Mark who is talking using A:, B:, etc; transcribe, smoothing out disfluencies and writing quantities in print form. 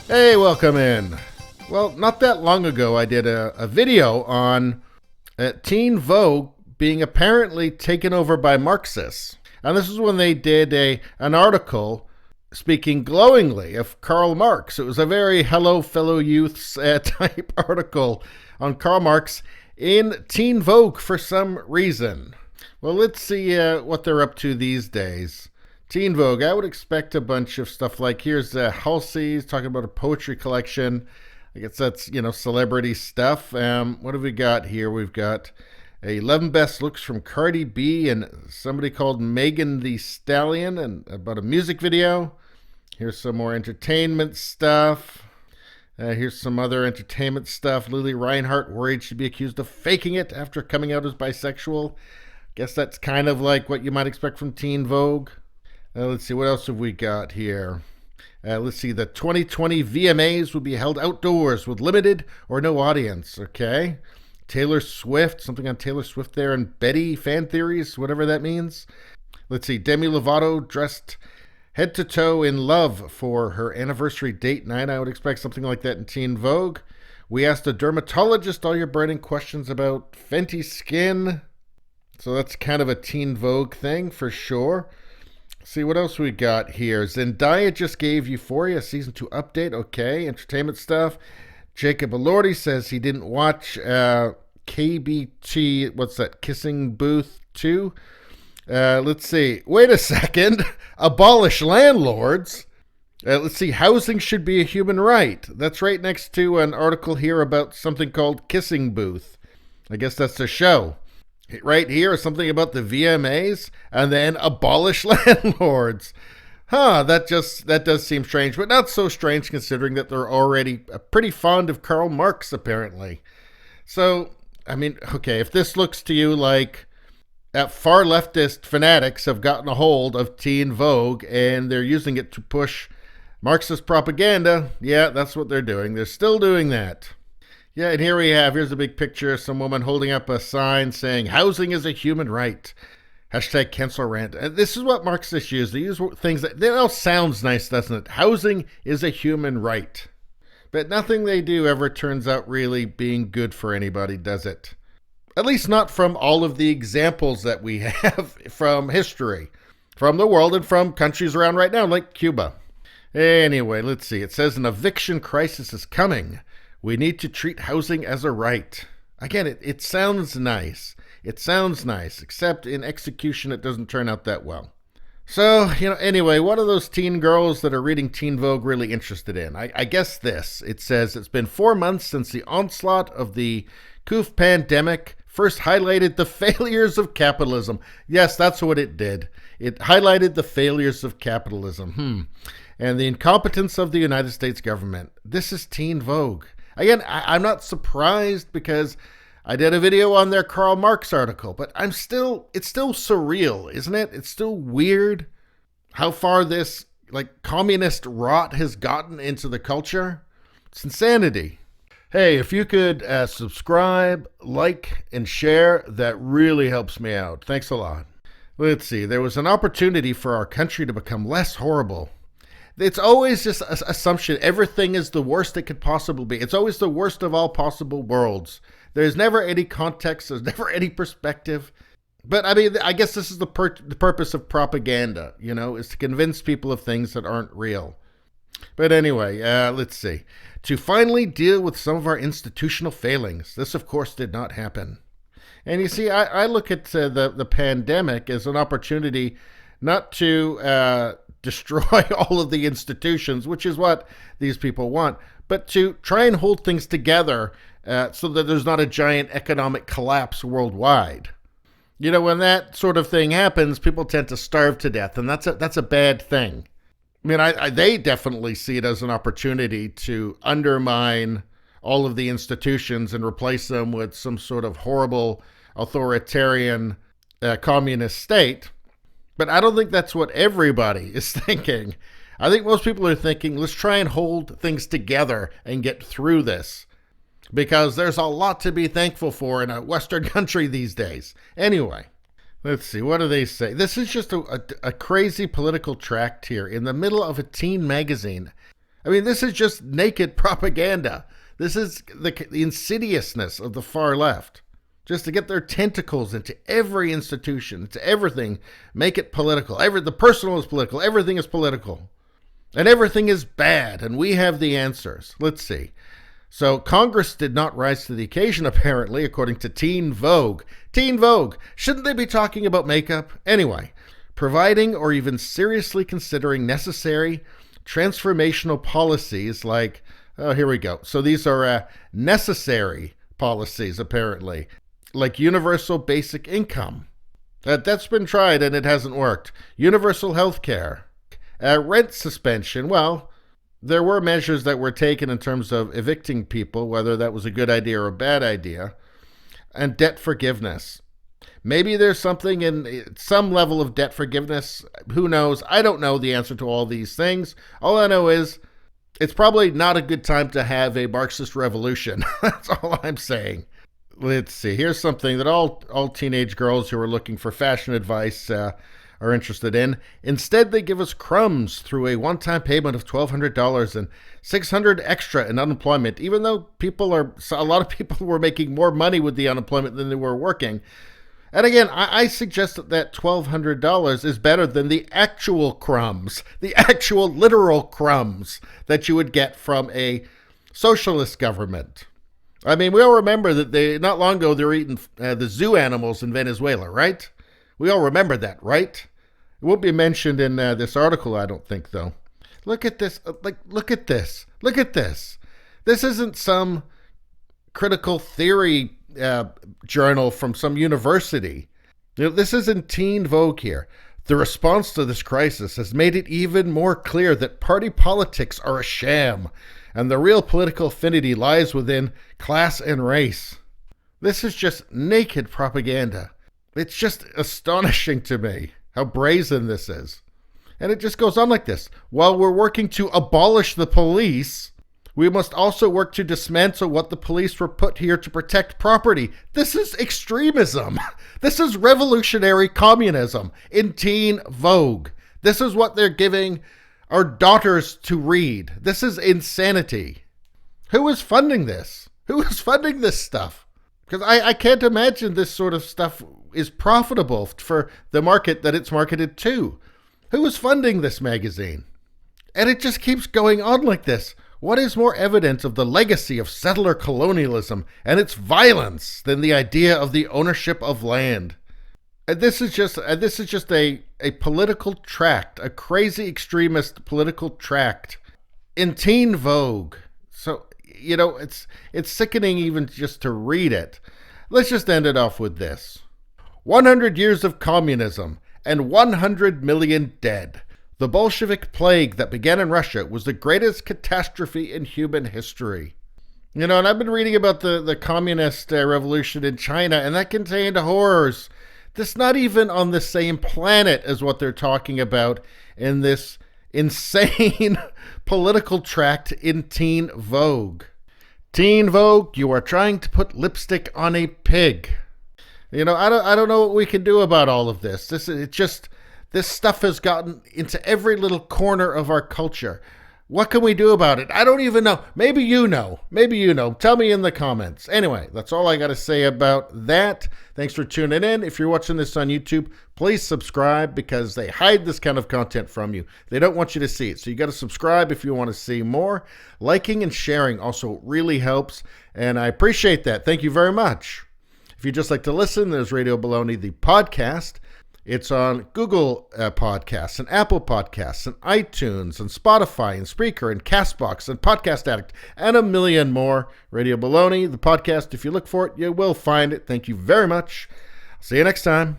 A: Hey, welcome in. Well, not that long ago, I did a video on Teen Vogue being apparently taken over by Marxists. And this is when they did an article speaking glowingly of Karl Marx. It was a very hello, fellow youths type article on Karl Marx in Teen Vogue for some reason. Well, let's see what they're up to these days. Teen Vogue, I would expect a bunch of stuff like, here's Halsey's talking about a poetry collection. I guess that's, celebrity stuff. What have we got here? We've got 11 best looks from Cardi B and somebody called Megan Thee Stallion, and about a music video. Here's some more entertainment stuff. Here's some other entertainment stuff. Lily Reinhart worried she'd be accused of faking it after coming out as bisexual. Guess that's kind of like what you might expect from Teen Vogue. Let's see, what else have we got here? Let's see, the 2020 VMAs will be held outdoors with limited or no audience, okay? Taylor Swift, something on Taylor Swift there, and Betty fan theories, whatever that means. Let's see, Demi Lovato dressed head to toe in love for her anniversary date night. I would expect something like that in Teen Vogue. We asked a dermatologist all your burning questions about Fenty skin. So that's kind of a Teen Vogue thing for sure. See what else we got here. Zendaya just gave Euphoria season 2 update. Okay, entertainment stuff. Jacob Elordi says he didn't watch KBT, what's that, Kissing Booth 2? Let's see. Wait a second. Abolish landlords. Let's see. Housing should be a human right. That's right next to an article here about something called Kissing Booth. I guess that's a show. Right here is something about the VMAs, and then abolish landlords. That does seem strange, but not so strange considering that they're already pretty fond of Karl Marx, apparently. So, I mean, okay, if this looks to you like far leftist fanatics have gotten a hold of Teen Vogue and they're using it to push Marxist propaganda, yeah, that's what they're doing. They're still doing that. Yeah, and here's a big picture of some woman holding up a sign saying, housing is a human right. Hashtag cancel rent. And this is what Marxists use. They use things that all sounds nice, doesn't it? Housing is a human right. But nothing they do ever turns out really being good for anybody, does it? At least not from all of the examples that we have from history, from the world, and from countries around right now, like Cuba. Anyway, let's see. It says an eviction crisis is coming. We need to treat housing as a right. Again, it sounds nice. It sounds nice, except in execution it doesn't turn out that well. So, anyway, what are those teen girls that are reading Teen Vogue really interested in? I guess this. It says it's been 4 months since the onslaught of the COVID pandemic first highlighted the failures of capitalism. Yes, that's what it did. It highlighted the failures of capitalism. And the incompetence of the United States government. This is Teen Vogue. Again, I'm not surprised because I did a video on their Karl Marx article, but it's still surreal, isn't it? It's still weird how far this communist rot has gotten into the culture. It's insanity. Hey, if you could subscribe, like, and share, that really helps me out. Thanks a lot. Let's see. There was an opportunity for our country to become less horrible. It's always just an assumption. Everything is the worst it could possibly be. It's always the worst of all possible worlds. There's never any context. There's never any perspective. But I mean, I guess this is the purpose of propaganda, is to convince people of things that aren't real. But anyway, let's see. To finally deal with some of our institutional failings. This, of course, did not happen. And you see, I look at the pandemic as an opportunity not to destroy all of the institutions, which is what these people want, but to try and hold things together so that there's not a giant economic collapse worldwide. When that sort of thing happens, people tend to starve to death, and that's a bad thing. I mean, they definitely see it as an opportunity to undermine all of the institutions and replace them with some sort of horrible authoritarian communist state. But I don't think that's what everybody is thinking. I think most people are thinking, let's try and hold things together and get through this. Because there's a lot to be thankful for in a Western country these days. Anyway, let's see. What do they say? This is just a crazy political tract here in the middle of a teen magazine. I mean, this is just naked propaganda. This is the insidiousness of the far left. Just to get their tentacles into every institution, into everything, make it political. The personal is political. Everything is political. And everything is bad, and we have the answers. Let's see. So Congress did not rise to the occasion, apparently, according to Teen Vogue. Teen Vogue, shouldn't they be talking about makeup? Anyway, providing or even seriously considering necessary transformational policies like, oh, here we go. So these are necessary policies, apparently, like universal basic income. That's been tried and it hasn't worked. Universal health care. Rent suspension. Well, there were measures that were taken in terms of evicting people, whether that was a good idea or a bad idea. And debt forgiveness. Maybe there's something in some level of debt forgiveness. Who knows? I don't know the answer to all these things. All I know is it's probably not a good time to have a Marxist revolution. That's all I'm saying. Let's see. Here's something that all teenage girls who are looking for fashion advice are interested in. Instead, they give us crumbs through a one-time payment of $1,200 and $600 extra in unemployment, even though a lot of people were making more money with the unemployment than they were working. And again, I suggest that $1,200 is better than the actual crumbs, the actual literal crumbs that you would get from a socialist government. I mean, we all remember that not long ago they were eating the zoo animals in Venezuela, right? We all remember that, right? It won't be mentioned in this article, I don't think, though. Look at this. Look at this. Look at this. This isn't some critical theory journal from some university. This is in Teen Vogue here. The response to this crisis has made it even more clear that party politics are a sham, and the real political affinity lies within class and race. This is just naked propaganda. It's just astonishing to me how brazen this is. And it just goes on like this. While we're working to abolish the police, we must also work to dismantle what the police were put here to protect property. This is extremism. This is revolutionary communism in Teen Vogue. This is what they're giving our daughters to read. This is insanity. Who is funding this? Who is funding this stuff? Because I can't imagine this sort of stuff is profitable for the market that it's marketed to. Who is funding this magazine? And it just keeps going on like this. What is more evidence of the legacy of settler colonialism and its violence than the idea of the ownership of land? And this is just a political tract, a crazy extremist political tract in Teen Vogue. So, it's sickening even just to read it. Let's just end it off with this. 100 years of communism and 100 million dead. The Bolshevik plague that began in Russia was the greatest catastrophe in human history. And I've been reading about the communist revolution in China, and that contained horrors. That's not even on the same planet as what they're talking about in this insane political tract in Teen Vogue. Teen Vogue, you are trying to put lipstick on a pig. I don't know what we can do about all of this. This stuff has gotten into every little corner of our culture. What can we do about it? I don't even know. Maybe you know. Tell me in the comments. Anyway, that's all I got to say about that. Thanks for tuning in. If you're watching this on YouTube, please subscribe because they hide this kind of content from you. They don't want you to see it. So you got to subscribe if you want to see more. Liking and sharing also really helps, and I appreciate that. Thank you very much. If you'd just like to listen, there's Radio Baloney, the podcast. It's on Google Podcasts and Apple Podcasts and iTunes and Spotify and Spreaker and CastBox and Podcast Addict and a million more. Radio Baloney, the podcast. If you look for it, you will find it. Thank you very much. See you next time.